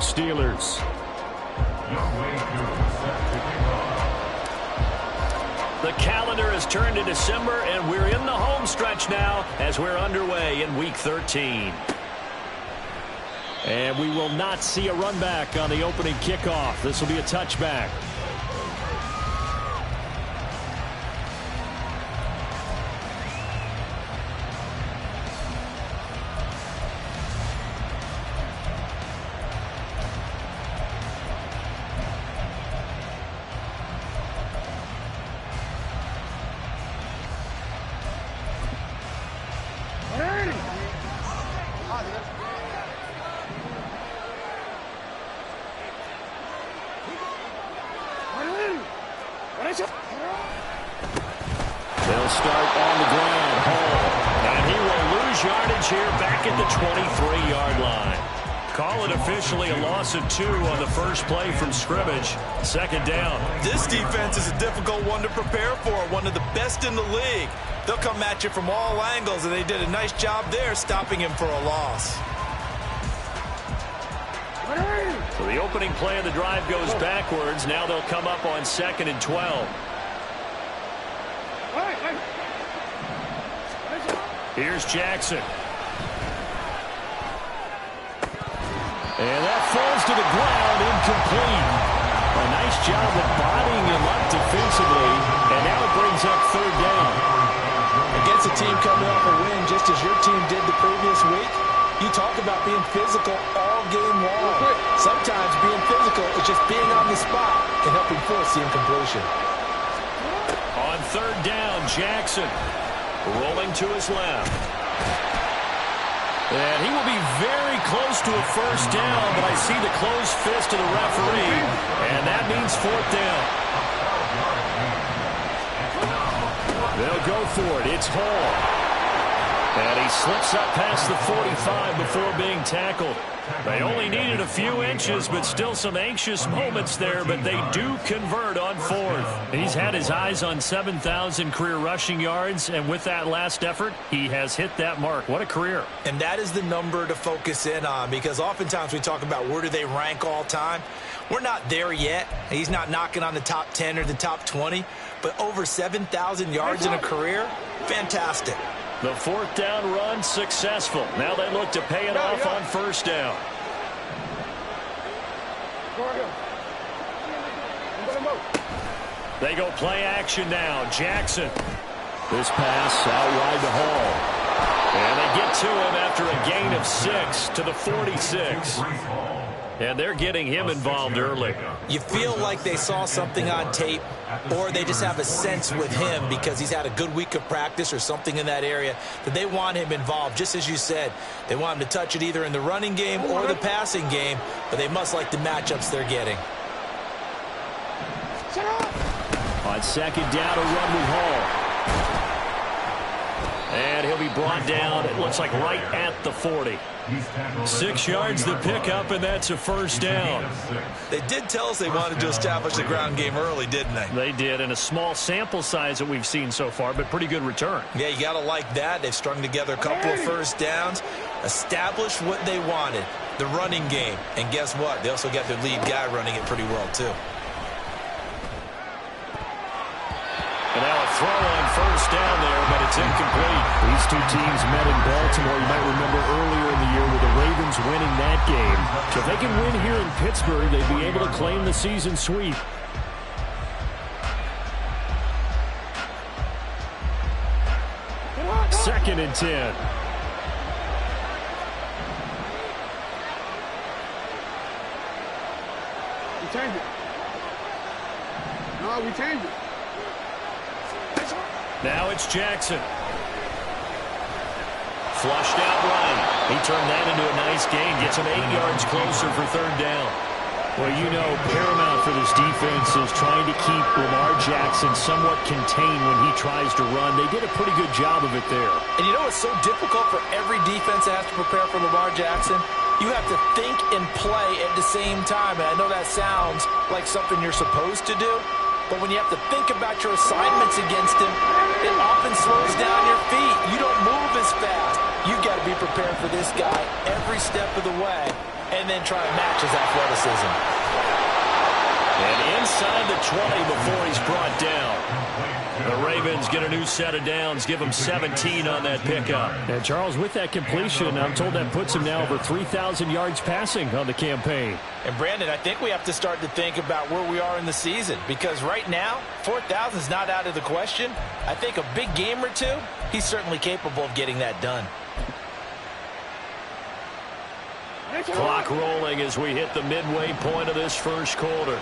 Steelers. The calendar has turned to December, and we're in the home stretch now as we're underway in Week 13. And we will not see a run back on the opening kickoff. This will be a touchback. They'll start on the ground. Hall. And he will lose yardage here back at the 23-yard line. Call it officially a loss of 2 on the first play from scrimmage. Second down. This defense is a difficult one to prepare for, one of the best in the league. They'll come at you from all angles, and they did a nice job there stopping him for a loss. So the opening play of the drive goes backwards. Now they'll come up on 2nd and 12. Here's Jackson. And that falls to the ground, incomplete. A nice job of bodying him up defensively, and now it brings up 3rd down. Against a team coming off a win, just as your team did the previous week, you talk about being physical all game long. Sometimes being physical is just being on the spot and helping force the incompletion. On 3rd down, Jackson rolling to his left. And he will be very close to a first down, but I see the closed fist of the referee, and that means 4th down. They'll go for it. It's Hall. And he slips up past the 45 before being tackled. They only needed a few inches, but still some anxious moments there, but they do convert on 4th. He's had his eyes on 7,000 career rushing yards, and with that last effort, he has hit that mark. What a career. And that is the number to focus in on, because oftentimes we talk about where do they rank all time. We're not there yet. He's not knocking on the top 10 or the top 20, but over 7,000 yards in a career, fantastic. The 4th down run successful. Now they look to pay it off on 1st down. They go play action now. Jackson. This pass out wide to Hall. And they get to him after a gain of 6 to the 46. And they're getting him involved early. You feel like they saw something on tape, or they just have a sense with him because he's had a good week of practice or something in that area that they want him involved. Just as you said, they want him to touch it either in the running game or the passing game, but they must like the matchups they're getting. On 2nd down, a run with Hall. And he'll be brought down, it looks like right at the 40. 6 yards to pick up, and that's a 1st down. They did tell us they wanted to establish the ground game early, didn't they? They did, and a small sample size that we've seen so far, but pretty good return. Yeah, you got to like that. They've strung together a couple of 1st downs, established what they wanted, the running game. And guess what? They also got their lead guy running it pretty well, too. And now a throw on 1st down there, but it's incomplete. These two teams met in Baltimore. You might remember earlier in the year with the Ravens winning that game. So if they can win here in Pittsburgh, they'd be able to claim the season sweep. Second and 10. We changed it. No, we changed it. Now it's Jackson. Flushed out right. He turned that into a nice gain. Gets him 8 yards closer for 3rd down. Well, you know, paramount for this defense is trying to keep Lamar Jackson somewhat contained when he tries to run. They did a pretty good job of it there. And you know it's so difficult for every defense that has to prepare for Lamar Jackson? You have to think and play at the same time. And I know that sounds like something you're supposed to do. But when you have to think about your assignments against him, it often slows down your feet. You don't move as fast. You've got to be prepared for this guy every step of the way. and then try to match his athleticism. And inside the 20 before he's brought down. The Ravens get a new set of downs, give him 17 on that pickup. And Charles, with that completion, I'm told that puts him now over 3,000 yards passing on the campaign. And Brandon, I think we have to start to think about where we are in the season, because right now, 4,000 is not out of the question. I think a big game or two, he's certainly capable of getting that done. Clock rolling as we hit the midway point of this first quarter.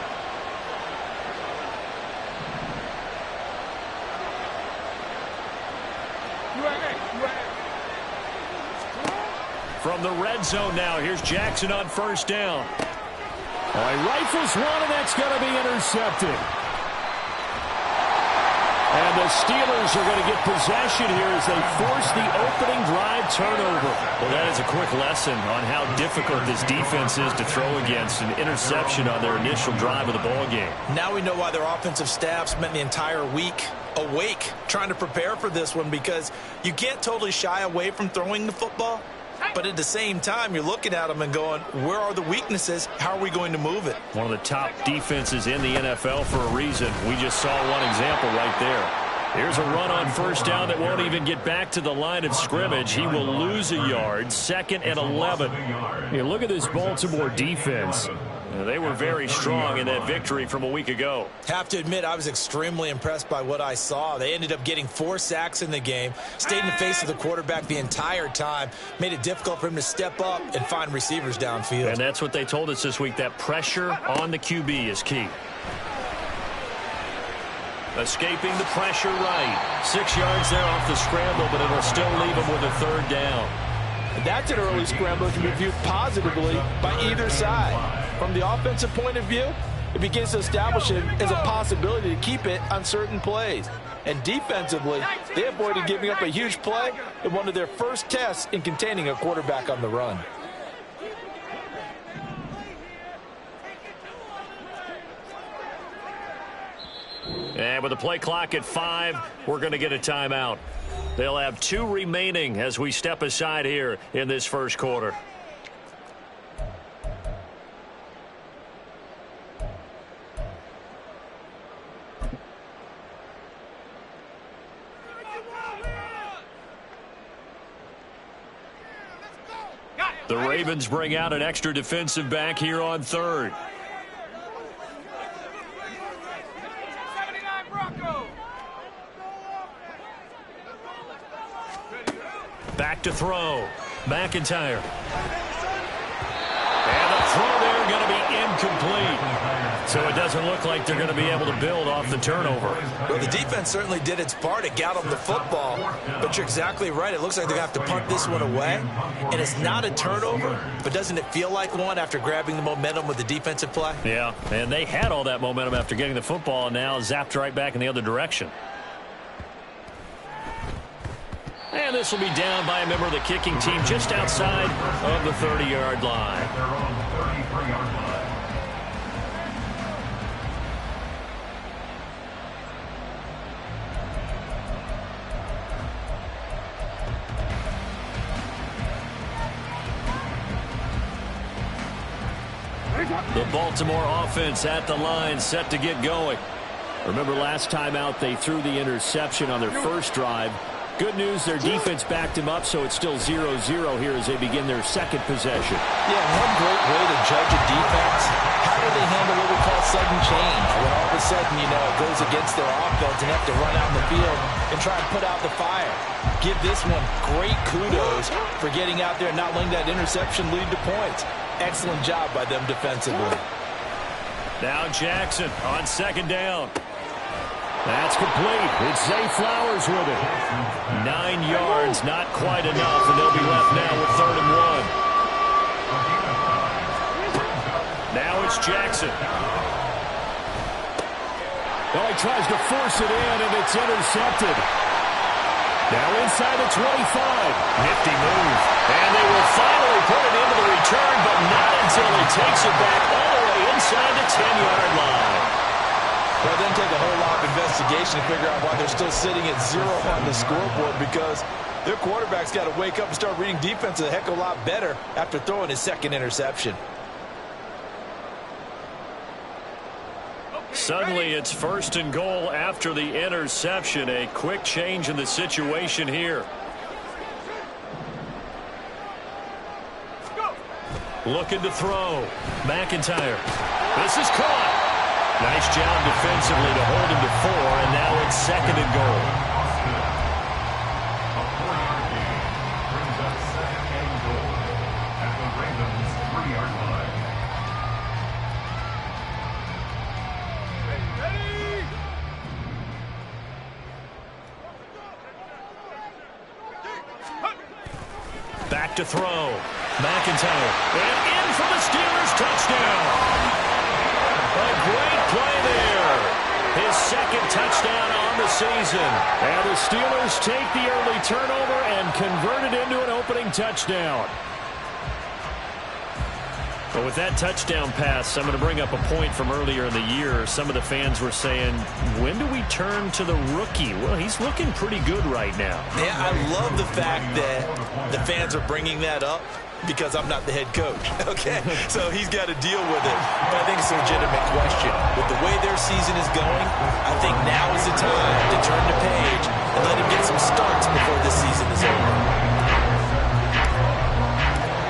From the red zone now, here's Jackson on first down. He rifles one, and that's going to be intercepted. And the Steelers are going to get possession here as they force the opening drive turnover. Well, that is a quick lesson on how difficult this defense is to throw against an interception on their initial drive of the ball game. Now we know why their offensive staff spent the entire week awake trying to prepare for this one, because you can't totally shy away from throwing the football. But at the same time, you're looking at them and going, where are the weaknesses? How are we going to move it? One of the top defenses in the NFL for a reason. We just saw one example right there. Here's a run on first down that won't even get back to the line of scrimmage. He will lose a yard. 2nd and 11. Yeah, look at this Baltimore defense. They were very strong in that victory from a week ago. Have to admit, I was extremely impressed by what I saw. They ended up getting 4 sacks in the game, stayed in the face of the quarterback the entire time, made it difficult for him to step up and find receivers downfield. And that's what they told us this week, that pressure on the QB is key. Escaping the pressure right. 6 yards there off the scramble, but it'll still leave him with a 3rd down. And that's an early scramble that can be viewed positively by either side. From the offensive point of view, it begins to establish it as a possibility to keep it on certain plays. And defensively, they avoided giving up a huge play in one of their first tests in containing a quarterback on the run. And with the play clock at 5, we're going to get a timeout. They'll have 2 remaining as we step aside here in this first quarter. The Ravens bring out an extra defensive back here on 3rd. Back to throw. McIntyre. And the throw there going to be incomplete. So it doesn't look like they're going to be able to build off the turnover. Well, the defense certainly did its part to get them the football, but you're exactly right. It looks like they're going to have to punt this one away, and it's not a turnover, but doesn't it feel like one after grabbing the momentum with the defensive play? Yeah, and they had all that momentum after getting the football, and now zapped right back in the other direction. And this will be down by a member of the kicking team just outside of the 30-yard line. The Baltimore offense at the line, set to get going. Remember last time out they threw the interception on their first drive. Good news, their defense backed him up, so it's still 0-0 here as they begin their second possession. Yeah, one great way to judge a defense, how do they handle what we call sudden change? When all of a sudden, you know, it goes against their offense and have to run out in the field and try and put out the fire. Give this one great kudos for getting out there and not letting that interception lead to points. Excellent job by them defensively. Now Jackson on 2nd down. That's complete. It's Zay Flowers with it. 9 yards, not quite enough, and they'll be left now with 3rd and 1. Now it's Jackson. Well, he tries to force it in, and it's intercepted. Now inside the 25. Nifty move. And they will finally put it into the return, but not until he takes it back all the way inside the 10-yard line. Well, then take a whole lot of investigation to figure out why they're still sitting at 0 on the scoreboard, because Their quarterback's got to wake up and start reading defense a heck of a lot better after throwing his second interception. Suddenly, it's 1st and goal after the interception. A quick change in the situation here. Looking to throw. McIntyre. This is caught. Nice job defensively to hold him to 4, and now it's 2nd and goal. Back to throw. McIntyre. And in for the Steelers touchdown. A great play there. His 2nd touchdown on the season. And the Steelers take the early turnover and convert it into an opening touchdown. But with that touchdown pass, I'm going to bring up a point from earlier in the year. Some of the fans were saying, when do we turn to the rookie? Well, he's looking pretty good right now. Yeah, I love the fact that the fans are bringing that up because I'm not the head coach. Okay, so he's got to deal with it. But I think it's a legitimate question. With the way their season is going, I think now is the time to turn the page and let him get some starts before this season is over.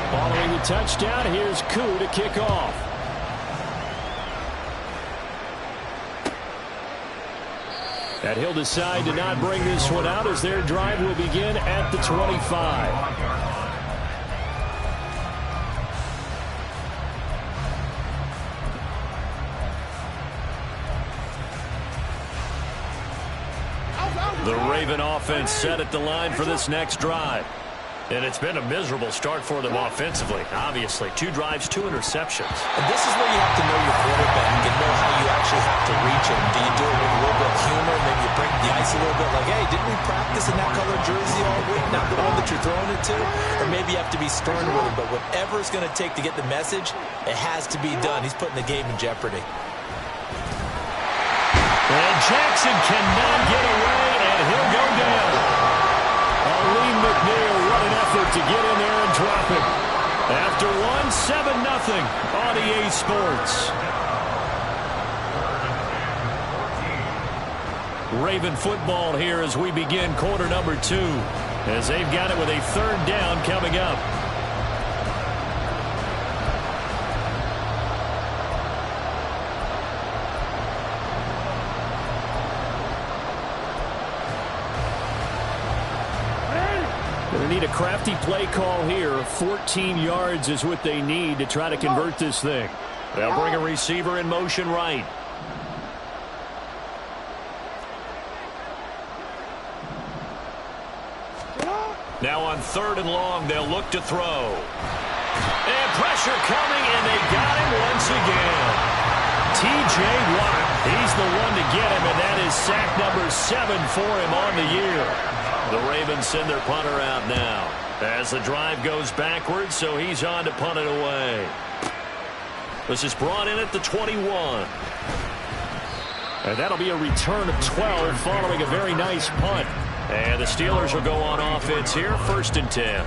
Following the touchdown, here's Koo to kick off. And he'll decide to not bring this one out as their drive will begin at the 25. The Raven offense set at the line for this next drive. And it's been a miserable start for them offensively. Obviously, 2 drives, 2 interceptions. And this is where you have to know your quarterback and know how you actually have to reach him. Do you do it with a little bit of humor? Maybe you break the ice a little bit like, hey, didn't we practice in that color jersey all week? Not the one that you're throwing it to? Or maybe you have to be stern with him. But whatever it's going to take to get the message, it has to be done. He's putting the game in jeopardy. And Jackson cannot get away, and he'll go down. Arlene McNeil, what an effort to get in there and drop it. After 7-0 on EA Sports. Raven football here as we begin quarter number 2. As they've got it with a 3rd down coming up. They need a crafty play call here. 14 yards is what they need to try to convert this thing. They'll bring a receiver in motion right. Now on 3rd and long, they'll look to throw. And pressure coming, and they got him once again. T.J. Watt, he's the one to get him, and that is sack number 7 for him on the year. The Ravens send their punter out now as the drive goes backwards, so he's on to punt it away. This is brought in at the 21. And that'll be a return of 12 following a very nice punt. And the Steelers will go on offense here, 1st and 10.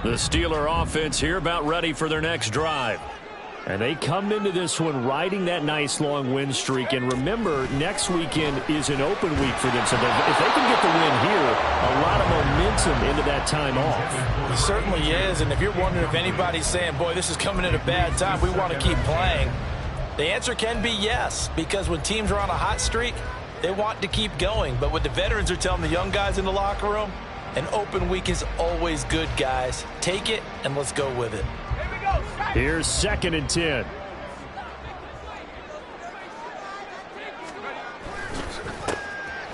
The Steeler offense here about ready for their next drive. And they come into this one riding that nice long win streak. And remember, next weekend is an open week for them. So if they can get the win here, a lot of momentum into that time off. It certainly is. And if you're wondering if anybody's saying, boy, this is coming at a bad time, we want to keep playing, the answer can be yes. Because when teams are on a hot streak, they want to keep going. But what the veterans are telling the young guys in the locker room, an open week is always good, guys. Take it, and let's go with it. Here's 2nd and 10.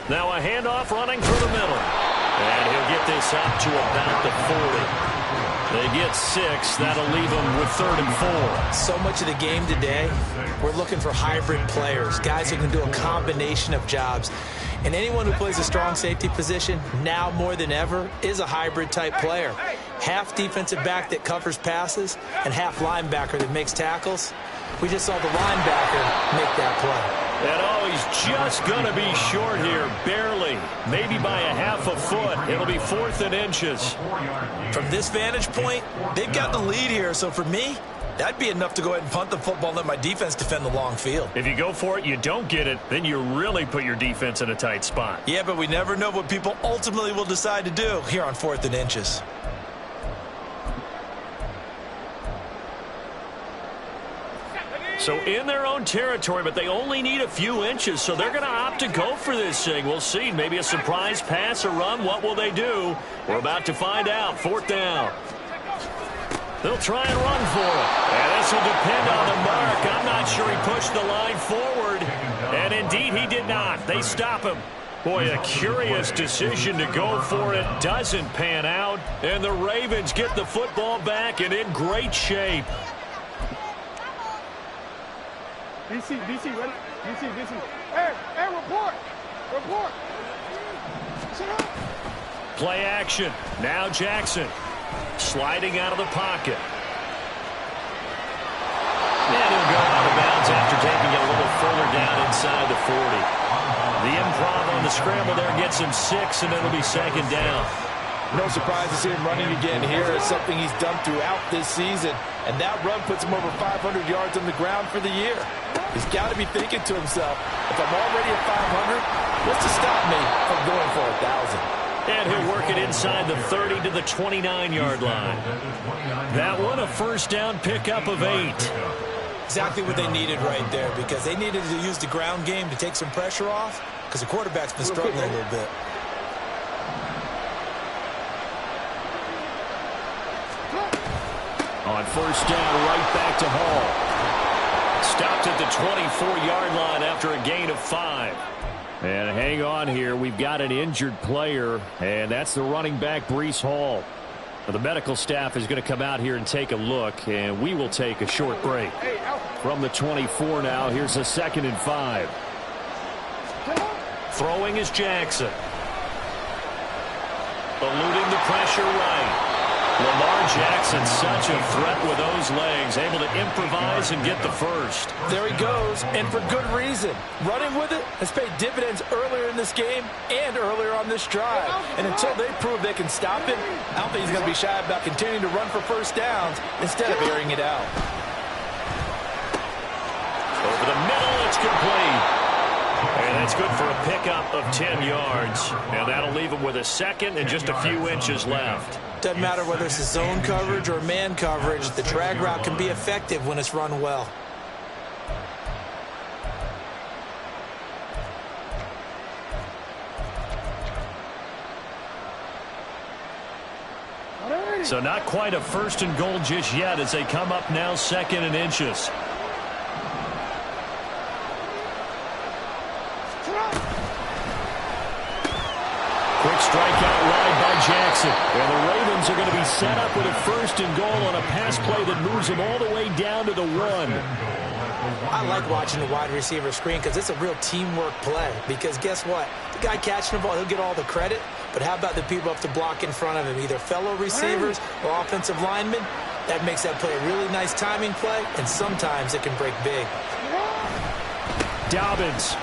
Now a handoff running through the middle. And he'll get this up to about the 40. They get 6. That'll leave them with 3rd and 4. So much of the game today, we're looking for hybrid players, guys who can do a combination of jobs. And anyone who plays a strong safety position, now more than ever, is a hybrid-type player. Half defensive back that covers passes and half linebacker that makes tackles. We just saw the linebacker make that play. And he's just going to be short here, barely, maybe by a half a foot. It'll be 4th and inches. From this vantage point, they've got the lead here. So for me, that'd be enough to go ahead and punt the football and let my defense defend the long field. If you go for it, you don't get it, then you really put your defense in a tight spot. Yeah, but we never know what people ultimately will decide to do here on 4th and inches. So in their own territory, but they only need a few inches, so they're going to opt to go for this thing. We'll see. Maybe a surprise pass or run. What will they do? We're about to find out. 4th down. They'll try and run for it. And this will depend on the mark. I'm not sure he pushed the line forward. And indeed, he did not. They stop him. Boy, a curious decision to go for it. Doesn't pan out. And the Ravens get the football back and in great shape. DC, ready? DC. Hey, report. Sit up. Play action. Now Jackson. Sliding out of the pocket. And he'll go out of bounds after taking it a little further down inside the 40. The improv on the scramble there gets him 6, and it'll be 2nd down. No surprise to see him running again here. It's something he's done throughout this season. And that run puts him over 500 yards on the ground for the year. He's got to be thinking to himself, if I'm already at 500, what's to stop me from going for 1,000? And he'll work it inside the 30 to the 29-yard line. That one, a 1st down pickup of 8. Exactly what they needed right there, because they needed to use the ground game to take some pressure off, because the quarterback's been struggling a little bit. On 1st down, right back to Hall. Stopped at the 24-yard line after a gain of 5. And hang on here. We've got an injured player, and that's the running back, Breece Hall. Now, the medical staff is going to come out here and take a look, and we will take a short break. From the 24 now, here's a 2nd and 5. Throwing is Jackson. Eluding the pressure right. Lamar Jackson, such a threat with those legs, able to improvise and get the 1st. There he goes, and for good reason. Running with it has paid dividends earlier in this game and earlier on this drive. And until they prove they can stop him, I don't think he's going to be shy about continuing to run for 1st downs instead of airing it out. Over the middle, it's complete. And that's good for a pickup of 10 yards. And that'll leave him with a 2nd and just a few inches left. Doesn't matter whether it's a zone coverage or man coverage, the drag route can be effective when it's run well. So not quite a 1st and goal just yet as they come up now 2nd and inches. Quick strikeout wide by Jackson. And the Ravens are going to be set up with a 1st and goal on a pass play that moves them all the way down to the 1. I like watching the wide receiver screen because it's a real teamwork play. Because guess what? The guy catching the ball, he'll get all the credit. But how about the people up to block in front of him? Either fellow receivers or offensive linemen. That makes that play a really nice timing play. And sometimes it can break big. Dobbins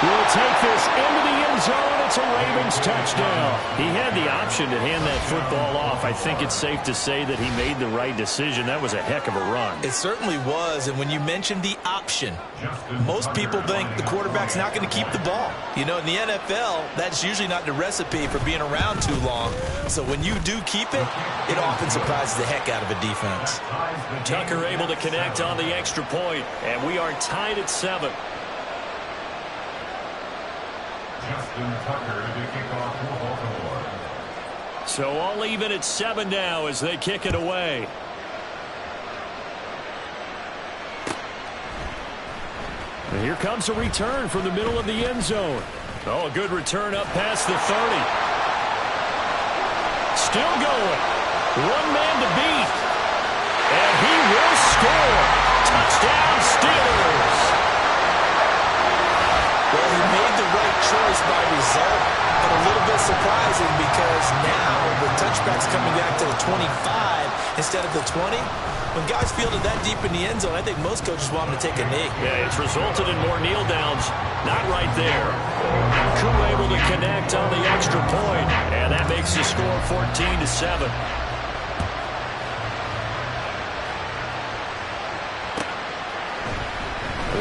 will take this into the end zone. It's a Ravens touchdown. He had the option to hand that football off. I think it's safe to say that he made the right decision. That was a heck of a run. It certainly was. And when you mentioned the option, most people think the quarterback's not going to keep the ball. You know, in the NFL, that's usually not the recipe for being around too long. So when you do keep it, it often surprises the heck out of a defense. Tucker able to connect on the extra point, and we are tied at 7. So all even at 7 now as they kick it away. And here comes a return from the middle of the end zone. Oh, a good return up past the 30. Still going. One man to beat. And he will score. Touchdown, Steelers. Well, he made the right choice by result, but a little bit surprising because now with touchbacks coming back to the 25 instead of the 20, when guys fielded that deep in the end zone, I think most coaches want them to take a knee. Yeah, it's resulted in more kneel downs. Not right there. Koo able to connect on the extra point, and that makes the score 14-7.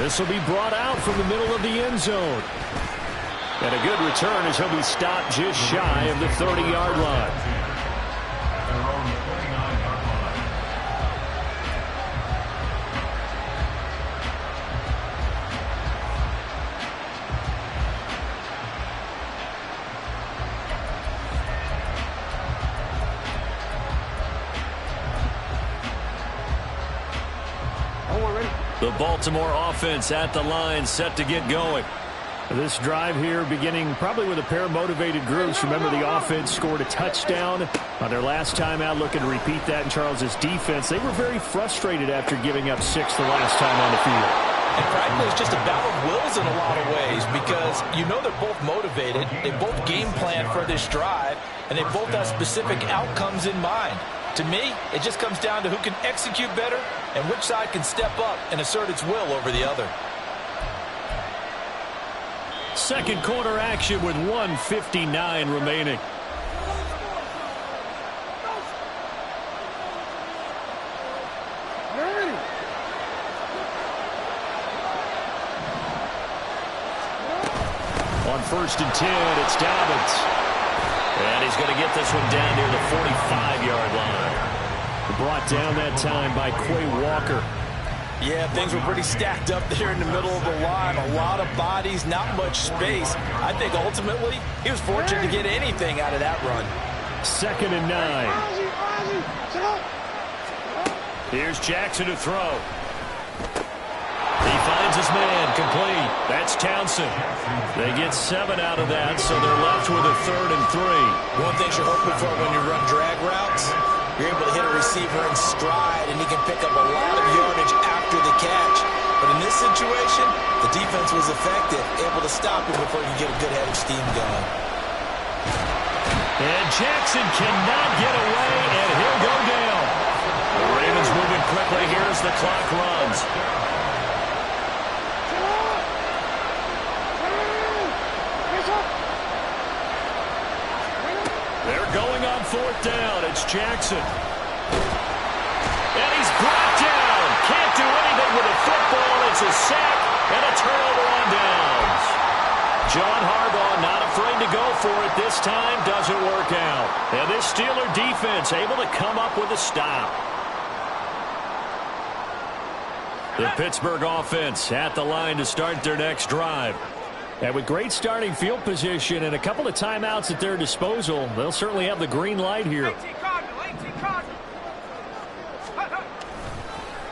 This will be brought out from the middle of the end zone. And a good return as he'll be stopped just shy of the 30-yard line. The Baltimore offense at the line, set to get going. This drive here beginning probably with a pair of motivated groups. Remember, the offense scored a touchdown on their last time out, looking to repeat that in Charles' defense. They were very frustrated after giving up 6 the last time on the field. And frankly, it's just a battle of wills in a lot of ways because you know they're both motivated. They both game plan for this drive, and they both have specific outcomes in mind. To me, it just comes down to who can execute better and which side can step up and assert its will over the other. Second quarter action with 1:59 remaining. On 1st and 10, it's Dobbins. And he's going to get this one down near the 45-yard line. Brought down that time by Quay Walker. Yeah, things were pretty stacked up there in the middle of the line. A lot of bodies, not much space. I think ultimately he was fortunate to get anything out of that run. 2nd and 9. Here's Jackson to throw. He finds his man, complete. That's Townsend. They get 7 out of that, so they're left with a 3rd and 3. One thing you're hoping for when you run drag routes, you're able to hit a receiver in stride, and he can pick up a lot of yardage after the catch. But in this situation, the defense was effective, able to stop him before you get a good head of steam going. And Jackson cannot get away, and he'll go down. The Ravens moving quickly here as the clock runs. They're going on 4th down. It's Jackson. And he's brought down. Can't do anything with a football. It's a sack and a turnover on downs. John Harbaugh not afraid to go for it this time. Doesn't work out. And this Steeler defense able to come up with a stop. The Pittsburgh offense at the line to start their next drive. And with great starting field position and a couple of timeouts at their disposal, they'll certainly have the green light here.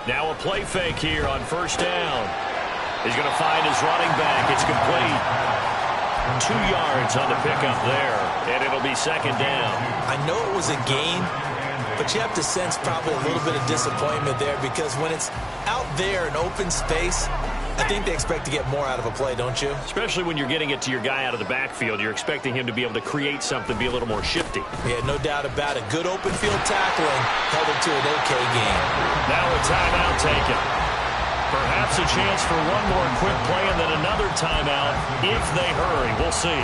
Now a play fake here on 1st down. He's going to find his running back. It's complete. 2 yards on the pickup there, and it'll be 2nd down. I know it was a gain, but you have to sense probably a little bit of disappointment there because when it's out there in open space, I think they expect to get more out of a play, don't you? Especially when you're getting it to your guy out of the backfield. You're expecting him to be able to create something, be a little more shifty. Yeah, no doubt about it. Good open field tackling held it to an okay game. Now a timeout taken. Perhaps a chance for one more quick play and then another timeout if they hurry. We'll see.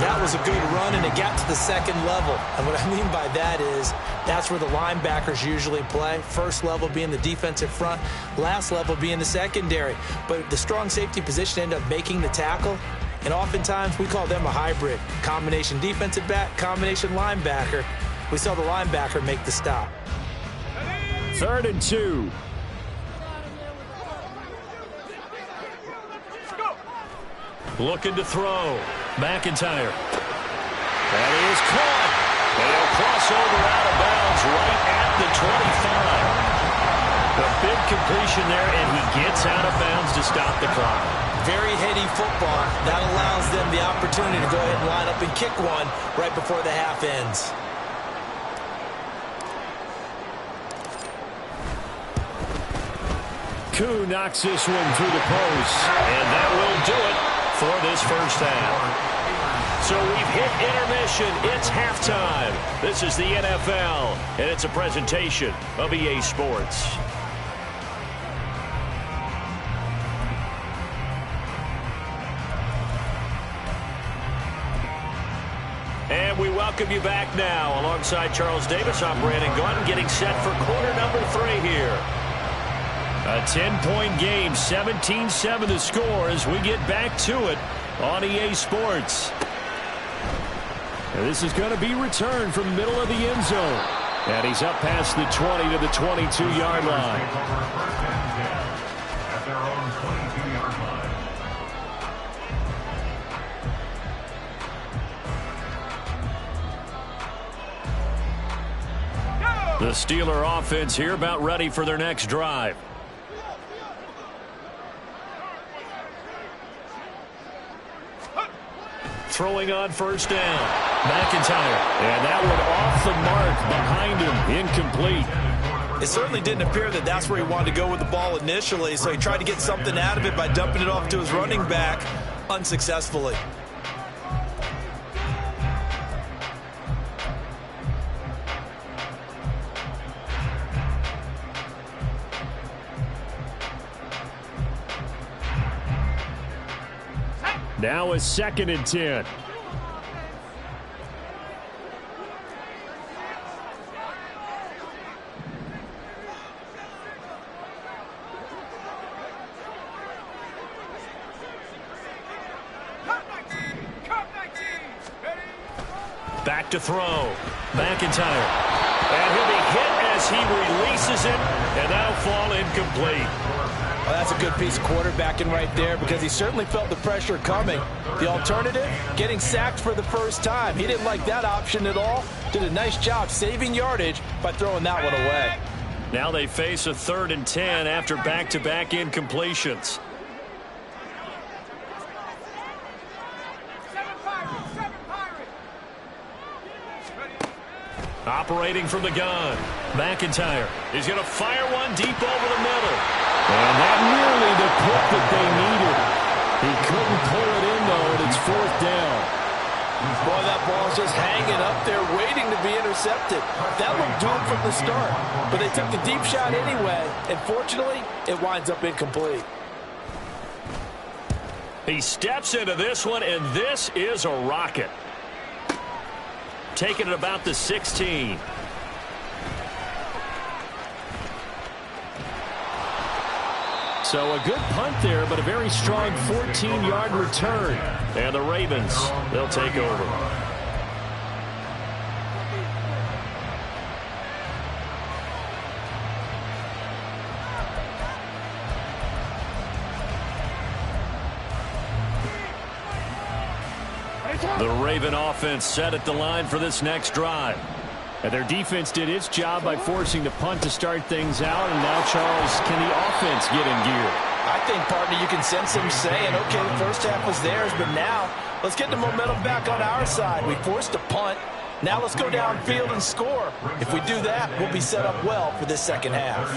That was a good run, and it got to the 2nd level. And what I mean by that is that's where the linebackers usually play. First level being the defensive front, last level being the secondary. But the strong safety position ended up making the tackle, and oftentimes we call them a hybrid. Combination defensive back, combination linebacker. We saw the linebacker make the stop. 3rd and 2. Looking to throw. McIntyre. That is caught. And he'll cross over out of bounds right at the 25. A big completion there, and he gets out of bounds to stop the clock. Very heady football. That allows them the opportunity to go ahead and line up and kick one right before the half ends. Koo knocks this one through the post. And that will do it for this first half. So we've hit intermission. It's halftime. This is the NFL, and it's a presentation of EA Sports. And we welcome you back now. Alongside Charles Davis, I'm Brandon Gaudin, getting set for quarter number 3 here. A 10-point game, 17-7 the score as we get back to it on EA Sports. And this is going to be returned from the middle of the end zone. And he's up past the 20 to the 22-yard line. The Steeler offense here about ready for their next drive. Throwing on first down. McIntyre. And that one off the mark behind him. Incomplete. It certainly didn't appear that that's where he wanted to go with the ball initially, so he tried to get something out of it by dumping it off to his running back unsuccessfully. Now a 2nd and 10. Back to throw. McIntyre. And he'll be hit as he releases it, and that'll fall incomplete. Well, that's a good piece of quarterbacking right there because he certainly felt the pressure coming. The alternative, getting sacked for the first time. He didn't like that option at all. Did a nice job saving yardage by throwing that one away. Now they face a 3rd and 10 after back-to-back incompletions. Operating from the gun. McIntyre is going to fire one deep over the middle. And that nearly the pick that they needed. He couldn't pull it in, though, and it's 4th down. Boy, that ball's just hanging up there waiting to be intercepted. That looked doomed from the start, but they took the deep shot anyway, and fortunately, it winds up incomplete. He steps into this one, and this is a rocket. Taking it about the 16. So a good punt there, but a very strong 14-yard return. And the Ravens, they'll take over. The Raven offense set at the line for this next drive. And their defense did its job by forcing the punt to start things out. And now, Charles, can the offense get in gear? I think, partner, you can sense them saying, okay, the first half was theirs, but now let's get the momentum back on our side. We forced a punt. Now let's go downfield and score. If we do that, we'll be set up well for this second half.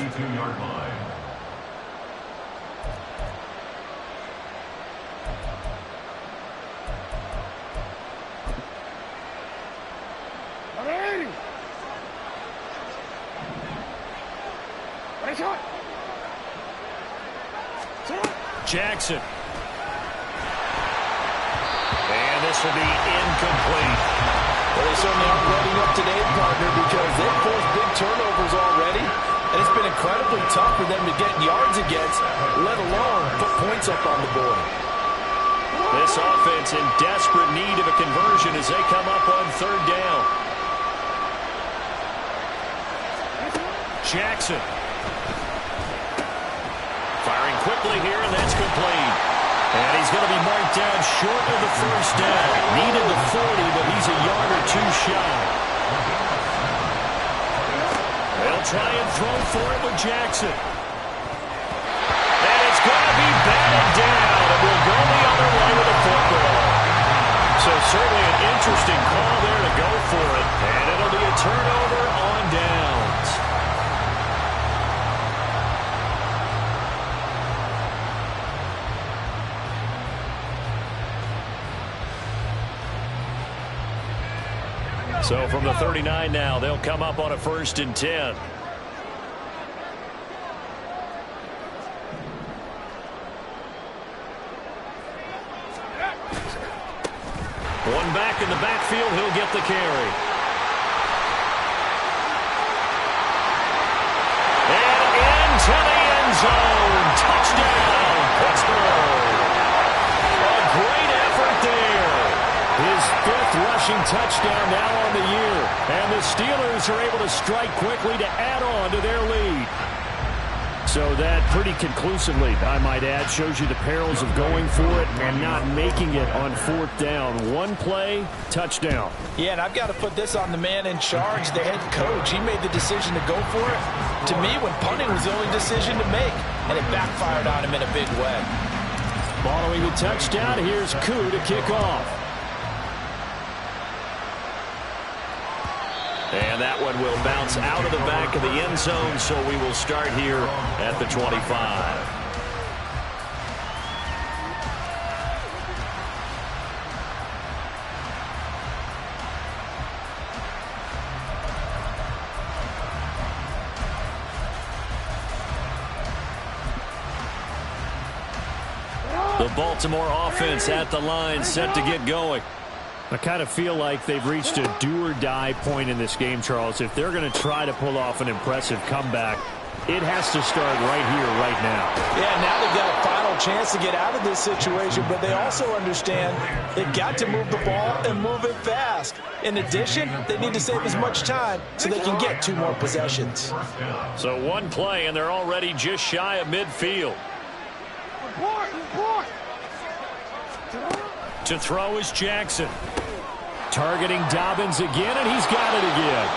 Jackson. And this will be incomplete. Well, they certainly aren't letting up today, partner, because they've forced big turnovers already, and it's been incredibly tough for them to get yards against, let alone put points up on the board. This offense in desperate need of a conversion as they come up on 3rd down. Jackson. Firing quickly here, and that's complete. And he's going to be marked down short of the first down. Needed the 40, but he's a yard or 2 shy. They'll try and throw for it with Jackson. And it's going to be batted down, and we'll go the other way with the football. So certainly an interesting call there to go for it. And it'll be a turnover on downs. So from the 39 now, they'll come up on a 1st and 10. One back in the backfield, he'll get the carry. And into the end zone. Touchdown, Pittsburgh. A great effort there. His 5th rushing touchdown now on the year. And the Steelers are able to strike quickly to add on to their lead. So that pretty conclusively, I might add, shows you the perils of going for it and not making it on 4th down. One play, touchdown. Yeah, and I've got to put this on the man in charge, the head coach. He made the decision to go for it. To me, when punting was the only decision to make, and it backfired on him in a big way. Following the touchdown, here's Koo to kick off. And that one will bounce out of the back of the end zone, so we will start here at the 25. The Baltimore offense at the line, set to get going. I kind of feel like they've reached a do-or-die point in this game, Charles. If they're going to try to pull off an impressive comeback, it has to start right here, right now. Yeah, now they've got a final chance to get out of this situation, but they also understand they've got to move the ball and move it fast. In addition, they need to save as much time so they can get 2 more possessions. So one play, and they're already just shy of midfield. To throw is Jackson. Targeting Dobbins again, and he's got it again.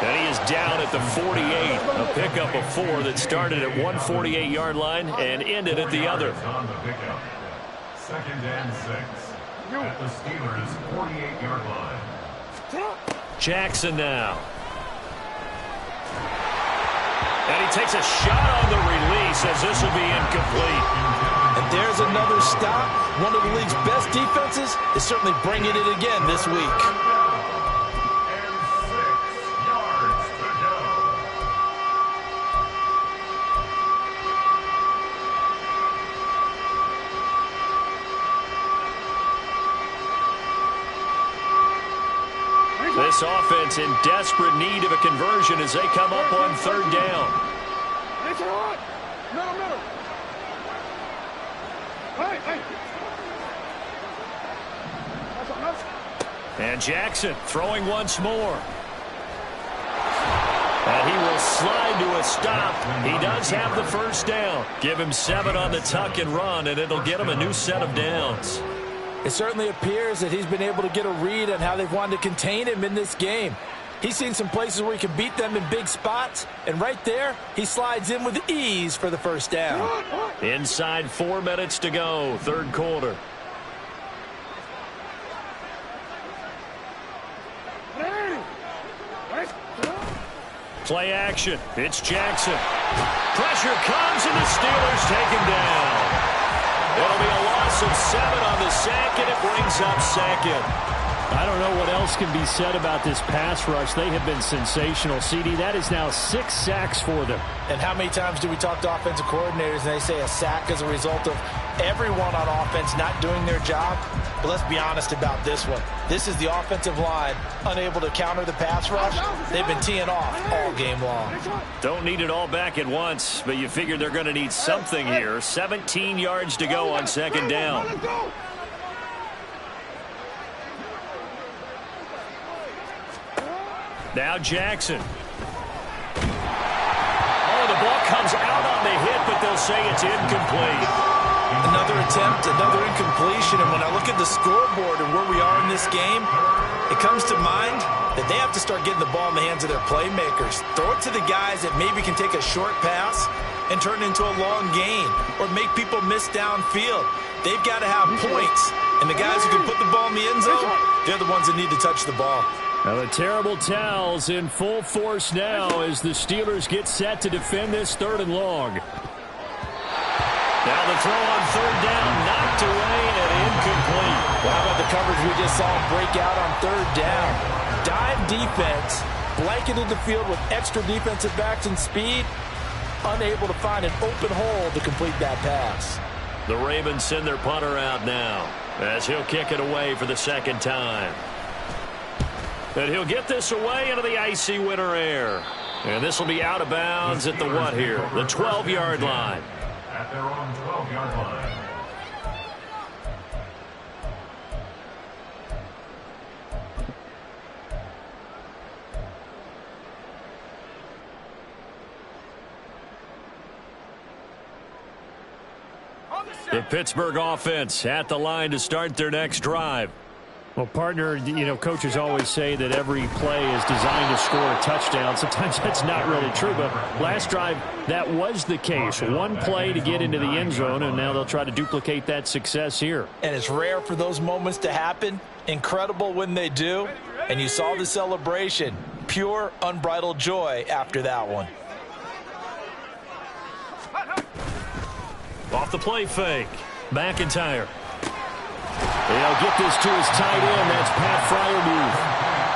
And he is down at the 48. A pickup of 4 that started at 148-yard line and ended at the other. 2nd and 6 at the Steelers' 48-yard line. Jackson now. And he takes a shot on the release as this will be incomplete. And there's another stop. One of the league's best defenses is certainly bringing it again this week. This offense in desperate need of a conversion as they come up on 3rd down. Middle. Hey. And Jackson throwing once more. And he will slide to a stop. He does have the 1st down. Give him 7 on the tuck and run, and it'll get him a new set of downs. It certainly appears that he's been able to get a read on how they've wanted to contain him in this game. He's seen some places where he can beat them in big spots, and right there, he slides in with ease for the 1st down. Inside 4 minutes to go, 3rd quarter. Play action. It's Jackson. Pressure comes, and the Steelers take him down. It'll be a loss of 7 on the sack, and it brings up 2nd. I don't know what else can be said about this pass rush. They have been sensational, CD. That is now 6 sacks for them. And how many times do we talk to offensive coordinators and they say a sack is a result of everyone on offense not doing their job? But let's be honest about this one. This is the offensive line unable to counter the pass rush. They've been teeing off all game long. Don't need it all back at once, but you figure they're going to need something here. 17 yards to go on 2nd down. Now Jackson. Oh, the ball comes out on the hit, but they'll say it's incomplete. Another attempt, another incompletion, and when I look at the scoreboard and where we are in this game, it comes to mind that they have to start getting the ball in the hands of their playmakers. Throw it to the guys that maybe can take a short pass and turn it into a long gain or make people miss downfield. They've got to have points, and the guys who can put the ball in the end zone, they're the ones that need to touch the ball. Now the terrible towels in full force now as the Steelers get set to defend this 3rd and long. Now the throw on 3rd down, knocked away and incomplete. Well, how about the coverage we just saw break out on 3rd down? Dime defense, blanketed the field with extra defensive backs and speed, unable to find an open hole to complete that pass. The Ravens send their punter out now as he'll kick it away for the second time. And he'll get this away into the icy winter air. And this will be out of bounds at the what here? The 12-yard line. At their own 12-yard line. The Pittsburgh offense at the line to start their next drive. Well, partner, coaches always say that every play is designed to score a touchdown. Sometimes that's not really true, but last drive, that was the case. One play to get into the end zone, and now they'll try to duplicate that success here. And it's rare for those moments to happen. Incredible when they do. And you saw the celebration. Pure, unbridled joy after that one. Off the play fake. McIntyre. They'll get this to his tight end. That's Pat Freiermuth.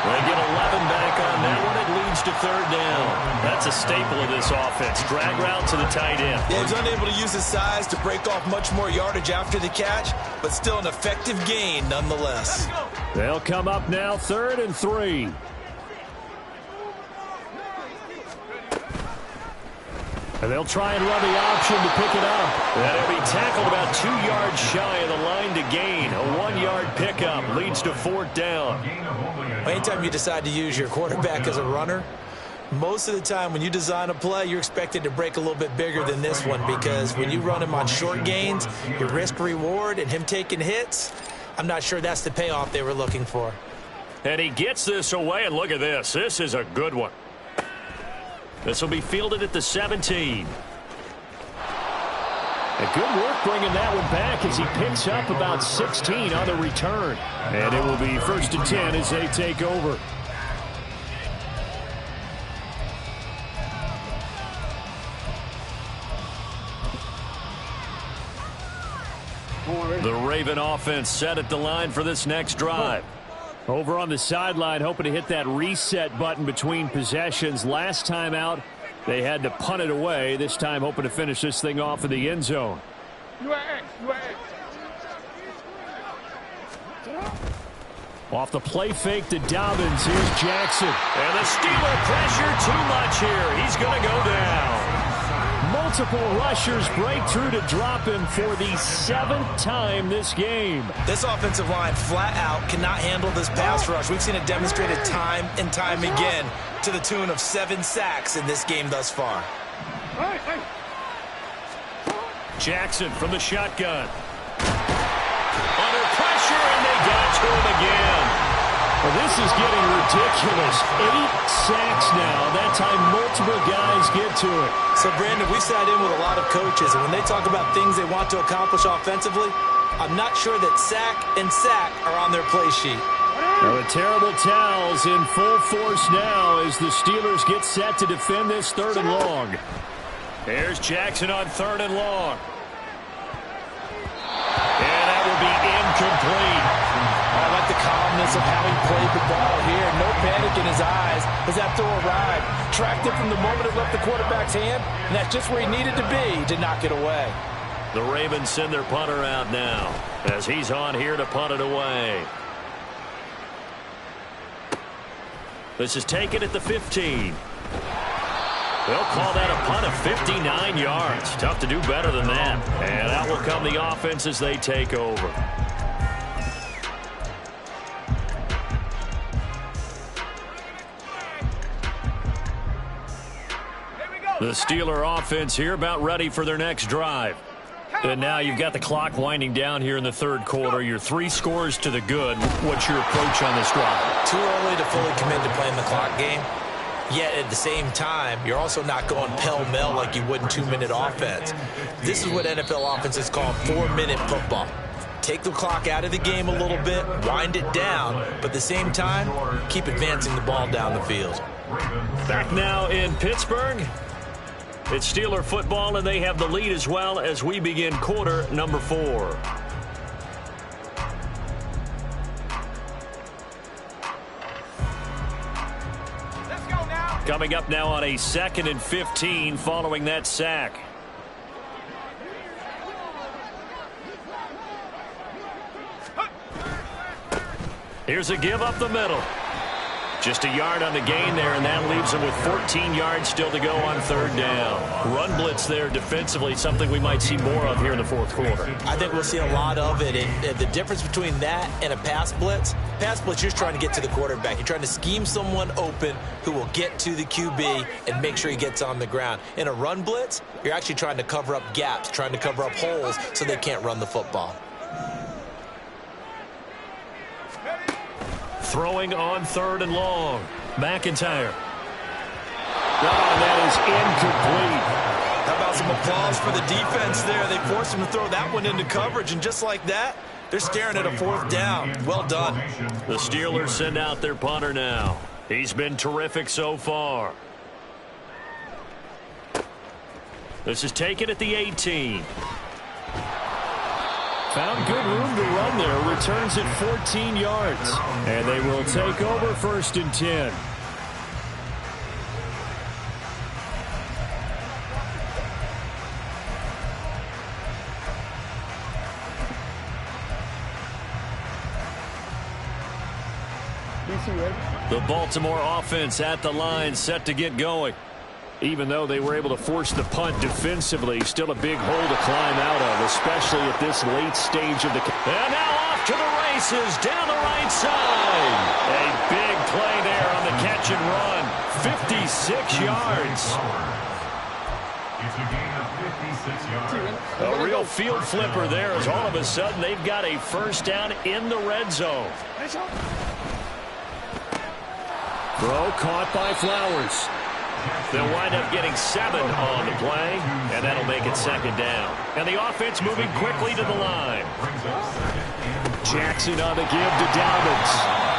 They get 11 back on that one. It leads to third down. That's a staple of this offense. Drag route to the tight end. Yeah, he's unable to use his size to break off much more yardage after the catch, but still an effective gain nonetheless. They'll come up now 3rd and 3. And they'll try and run the option to pick it up. And he'll be tackled about 2 yards shy of the line to gain. A 1-yard pickup leads to fourth down. Anytime you decide to use your quarterback as a runner, most of the time when you design a play, you're expected to break a little bit bigger than this one, because when you run him on short gains, your risk-reward and him taking hits, I'm not sure that's the payoff they were looking for. And he gets this away, and look at this. This is a good one. This will be fielded at the 17. A good work bringing that one back as he picks up about 16 on the return. And it will be 1st and 10 as they take over. The Raven offense set at the line for this next drive. Over on the sideline, hoping to hit that reset button between possessions. Last time out, they had to punt it away. This time, hoping to finish this thing off in the end zone. Off the play fake to Dobbins. Here's Jackson. And the Steeler pressure too much here. He's going to go down. Multiple rushers break through to drop him for the 7th time this game. This offensive line flat out cannot handle this pass rush. We've seen it demonstrated time and time again to the tune of 7 sacks in this game thus far. Jackson from the shotgun. Under pressure, and they got to him again. Well, this is getting ridiculous. 8 sacks now. That time multiple guys get to it. So, Brandon, we sat in with a lot of coaches, and when they talk about things they want to accomplish offensively, I'm not sure that sack and sack are on their play sheet. Well, the terrible towels in full force now as the Steelers get set to defend this 3rd and long. Here's Jackson on 3rd and long. And that will be incomplete. I like the calmness of how he played the ball here. No panic in his eyes as that throw arrived. Tracked it from the moment it left the quarterback's hand, and that's just where he needed to be to knock it away. The Ravens send their punter out now as he's on here to punt it away. This is taken at the 15. They'll call that a punt of 59 yards. Tough to do better than that. And out will come the offense as they take over. The Steeler offense here about ready for their next drive. And now you've got the clock winding down here in the 3rd quarter. You're 3 scores to the good. What's your approach on this drive? Too early to fully commit to playing the clock game. Yet at the same time, you're also not going pell-mell like you would in 2-minute offense. This is what NFL offenses call 4-minute football. Take the clock out of the game a little bit, wind it down, but at the same time, keep advancing the ball down the field. Back now in Pittsburgh. It's Steeler football, and they have the lead as well as we begin quarter number 4. Coming up now on a 2nd and 15 following that sack. Here's a give up the middle. Just a yard on the gain there, and that leaves them with 14 yards still to go on 3rd down. Run blitz there defensively, something we might see more of here in the 4th quarter. I think we'll see a lot of it. And the difference between that and a pass blitz, you're just trying to get to the quarterback. You're trying to scheme someone open who will get to the QB and make sure he gets on the ground. In a run blitz, you're actually trying to cover up gaps, trying to cover up holes so they can't run the football. Throwing on 3rd and long. McIntyre. That is incomplete. How about some applause for the defense there? They forced him to throw that one into coverage, and just like that, they're staring at a 4th down. Well done. The Steelers send out their punter now. He's been terrific so far. This is taken at the 18. Found good room to run there. Returns at 14 yards. And they will take over 1st and 10. The Baltimore offense at the line, set to get going. Even though they were able to force the punt defensively, still a big hole to climb out of, especially at this late stage of the... And now off to the races, down the right side. A big play there on the catch and run. 56 yards. It's a gain of 56 yards. A real field flipper there as all of a sudden they've got a 1st down in the red zone. Throw caught by Flowers. They'll wind up getting 7 on the play, and that'll make it 2nd down. And the offense moving quickly to the line. Jackson on the give to Dobbins.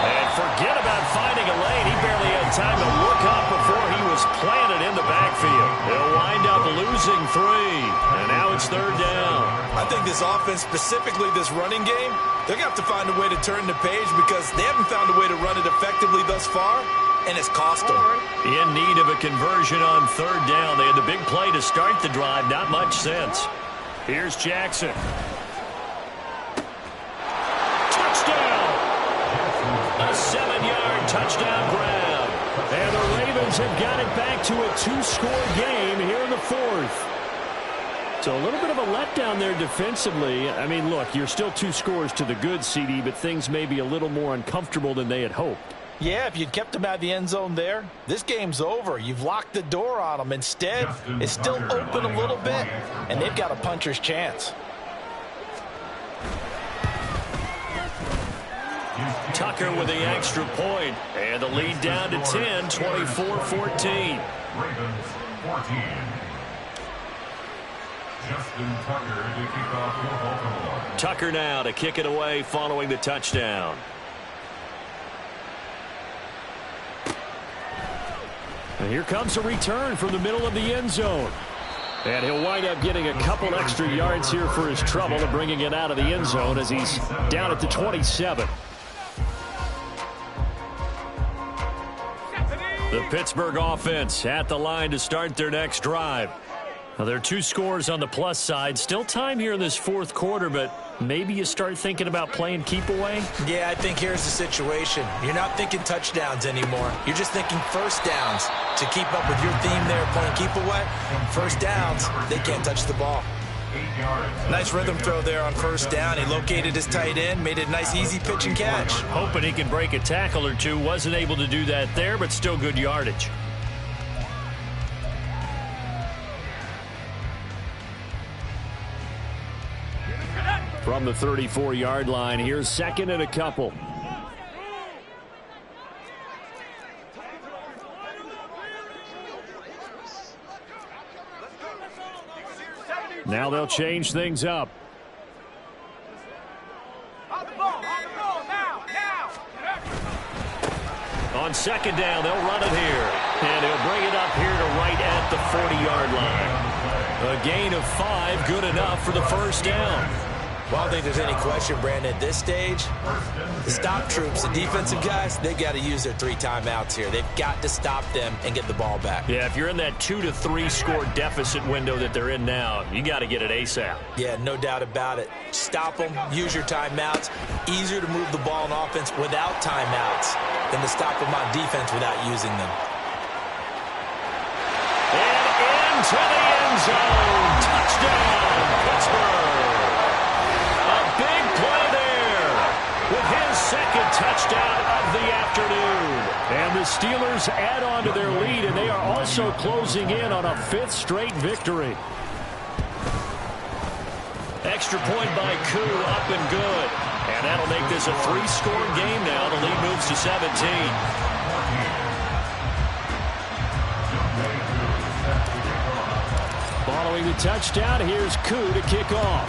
And forget about finding a lane. He barely had time to look up before he was planted in the backfield. They'll wind up losing 3, and now it's 3rd down. I think this offense, specifically this running game, they're going to have to find a way to turn the page because they haven't found a way to run it effectively thus far. And it's cost them. In need of a conversion on 3rd down. They had the big play to start the drive. Not much sense. Here's Jackson. Touchdown! A 7-yard touchdown grab. And the Ravens have got it back to a 2-score game here in the 4th. So a little bit of a letdown there defensively. I mean, look, you're still 2 scores to the good, CD, but things may be a little more uncomfortable than they had hoped. Yeah, if you'd kept them out of the end zone there, this game's over. You've locked the door on them. Instead, it's still open a little bit, and they've got a puncher's chance. Tucker with the extra point, and the lead down to 10, 24-14. Ravens 14. Justin Tucker to kick off for Baltimore. Tucker now to kick it away following the touchdown. And here comes a return from the middle of the end zone. And he'll wind up getting a couple extra yards here for his trouble and bringing it out of the end zone as he's down at the 27. The Pittsburgh offense at the line to start their next drive. Now, there are 2 scores on the plus side. Still time here in this 4th quarter, but maybe you start thinking about playing keep away? Yeah, I think here's the situation. You're not thinking touchdowns anymore. You're just thinking 1st downs. To keep up with your theme there, playing keep away, 1st downs, they can't touch the ball. Nice rhythm throw there on 1st down. He located his tight end, made it a nice, easy pitch and catch. Hoping he can break a tackle or two. Wasn't able to do that there, but still good yardage. From the 34-yard line, here's 2nd and a couple. Now they'll change things up. On 2nd down, they'll run it here. And he'll bring it up here to right at the 40-yard line. A gain of 5, good enough for the 1st down. Well, I don't think there's any question, Brandon, at this stage, the stop troops, the defensive guys, they've got to use their 3 timeouts here. They've got to stop them and get the ball back. Yeah, if you're in that 2 to 3 score deficit window that they're in now, you got to get it ASAP. Yeah, no doubt about it. Stop them, use your timeouts. Easier to move the ball on offense without timeouts than to stop them on defense without using them. And into the end zone. Touchdown, Pittsburgh. A big play there with his second touchdown of the afternoon. And the Steelers add on to their lead, and they are also closing in on a 5th straight victory. Extra point by Koo, up and good. And that'll make this a 3-score game now. The lead moves to 17. Following the touchdown, here's Koo to kick off.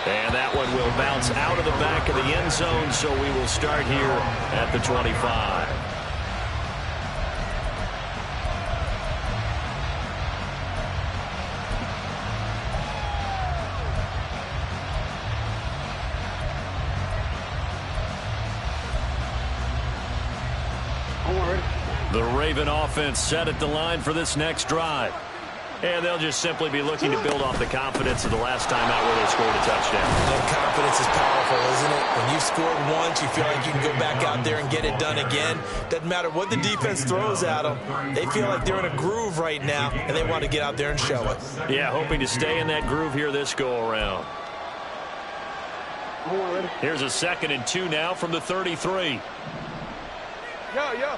And that one will bounce out of the back of the end zone, so we will start here at the 25. The Raven offense set at the line for this next drive. And they'll just simply be looking to build off the confidence of the last time out where they scored a touchdown. That confidence is powerful, isn't it? When you've scored once, you feel like you can go back out there and get it done again. Doesn't matter what the defense throws at them. They feel like they're in a groove right now, and they want to get out there and show it. Yeah, hoping to stay in that groove here this go-around. Here's a 2nd and 2 now from the 33. Yo.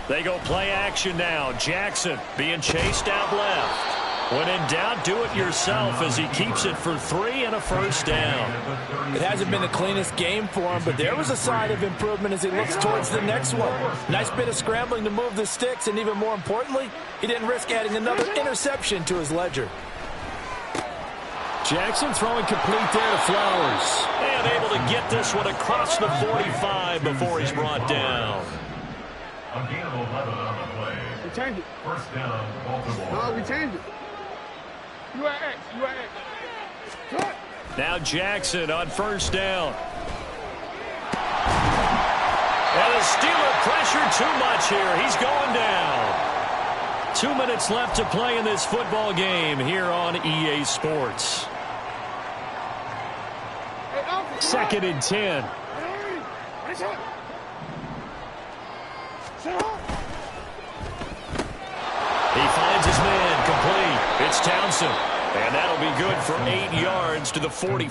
They go play action now. Jackson being chased out left. When in doubt, do it yourself as he keeps it for 3 and a first down. It hasn't been the cleanest game for him, but there was a sign of improvement as he looks towards the next one. Nice bit of scrambling to move the sticks, and even more importantly, he didn't risk adding another interception to his ledger. Jackson throwing complete there to Flowers. And able to get this one across the 45 before he's brought down. A gain of 11 on the play. We changed it. First down, Baltimore. No, we changed it. You at X. Cut. Now Jackson on first down. And the Steeler pressure too much here. He's going down. 2 minutes left to play in this football game here on EA Sports. 2nd and 10. He finds his man complete. It's Townsend. And that'll be good for 8 yards to the 45.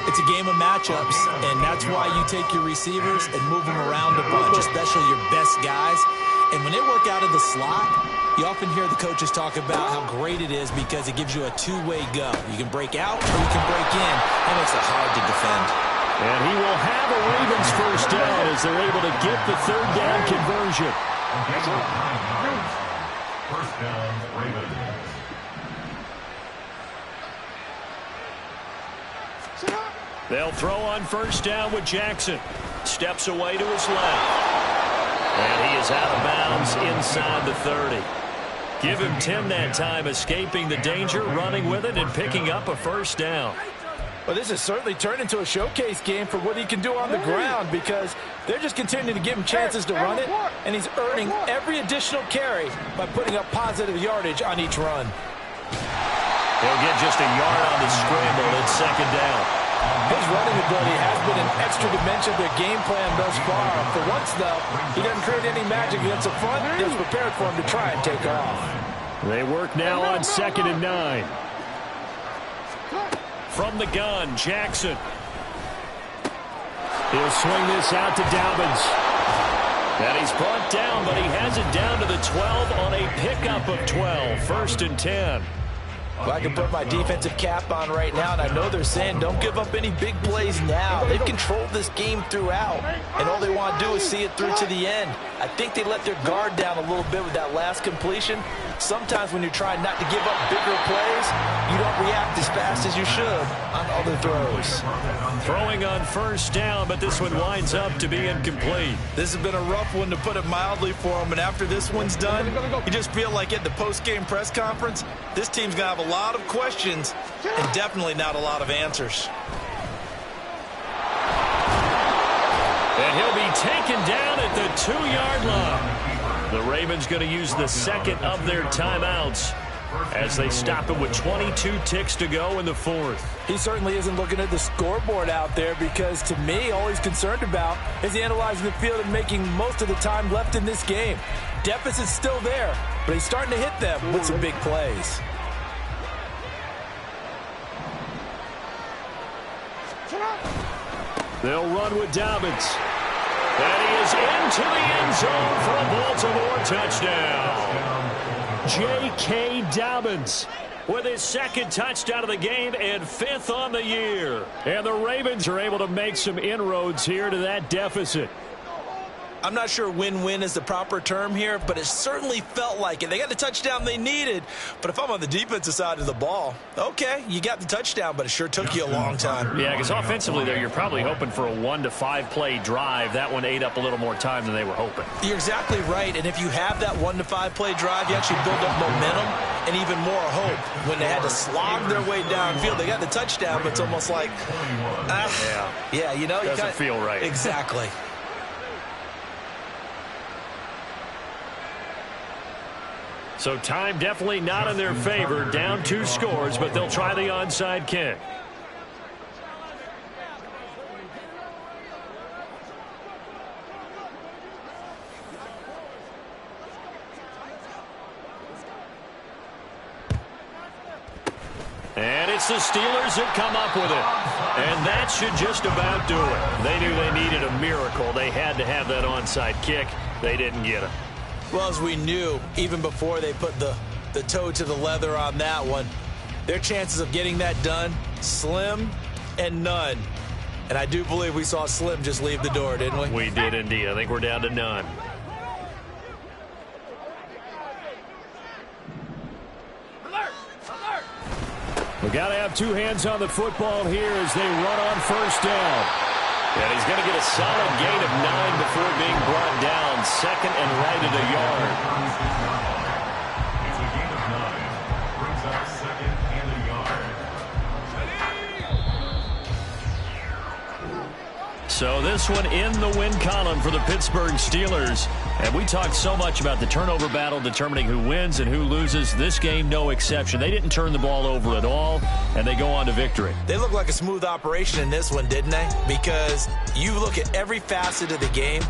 It's a game of matchups, and that's why you take your receivers and move them around a bunch, especially your best guys. And when they work out of the slot, you often hear the coaches talk about how great it is because it gives you a 2-way go. You can break out or you can break in. That makes it hard to defend. And he will have a Ravens first down as they're able to get the 3rd down conversion. First down, Ravens. They'll throw on first down with Jackson. Steps away to his left. And he is out of bounds inside the 30. Give him 10 that time, escaping the danger, running with it, and picking up a first down. Well, this has certainly turned into a showcase game for what he can do on the ground because they're just continuing to give him chances to run it, and he's earning every additional carry by putting up positive yardage on each run. He'll get just a yard on the scramble at 2nd down. His running ability has been an extra dimension of their game plan thus far. For once, though, he doesn't create any magic against the front. It's prepared for him to try and take off. They work now on 2nd and 9. From the gun, Jackson. He'll swing this out to Dobbins. And he's brought down, but he has it down to the 12 on a pickup of 12. 1st and 10. Well, I can put my defensive cap on right now, and I know they're saying don't give up any big plays now. They've controlled this game throughout, and all they want to do is see it through to the end. I think they let their guard down a little bit with that last completion. Sometimes when you're trying not to give up bigger plays, you don't react as fast as you should on other throws. Throwing on first down, but this one winds up to be incomplete. This has been a rough one, to put it mildly, for him. And after this one's done, you just feel like at the post-game press conference, this team's going to have a lot of questions and definitely not a lot of answers. And he'll be taken down at the 2-yard line. The Ravens going to use the second of their timeouts as they stop him with 22 ticks to go in the fourth. He certainly isn't looking at the scoreboard out there, because to me, all he's concerned about is analyzing the field and making most of the time left in this game. Deficit's still there, but he's starting to hit them with some big plays. They'll run with Dobbins. And he is into the end zone for a Baltimore touchdown. J.K. Dobbins with his second touchdown of the game and 5th on the year. And the Ravens are able to make some inroads here to that deficit. I'm not sure win-win is the proper term here, but it certainly felt like it. They got the touchdown they needed, but if I'm on the defensive side of the ball, okay, you got the touchdown, but it sure took you a long time. Yeah, because offensively there, you're probably hoping for a 1 to 5 play drive. That one ate up a little more time than they were hoping. You're exactly right, and if you have that 1 to 5 play drive, you actually build up momentum and even more hope. When they had to slog their way downfield, they got the touchdown, but it's almost like, yeah, you know, doesn't feel right. Exactly. So time definitely not in their favor. Down 2 scores, but they'll try the onside kick. And it's the Steelers that come up with it. And that should just about do it. They knew they needed a miracle. They had to have that onside kick. They didn't get it. Well, as we knew, even before they put the toe to the leather on that one, their chances of getting that done, slim and none. And I do believe we saw Slim just leave the door, didn't we? We did indeed. I think we're down to none. We got to have 2 hands on the football here as they run on first down. And he's going to get a solid gain of 9 before being brought down. Second and right at a yard. It's a gain of 9. Brings up second and a yard. So this one in the win column for the Pittsburgh Steelers. And we talked so much about the turnover battle determining who wins and who loses. This game, no exception. They didn't turn the ball over at all, and they go on to victory. They look like a smooth operation in this one, didn't they? Because you look at every facet of the game,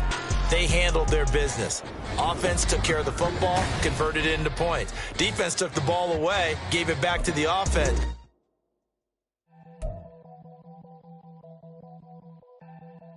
they handled their business. Offense took care of the football, converted it into points. Defense took the ball away, gave it back to the offense.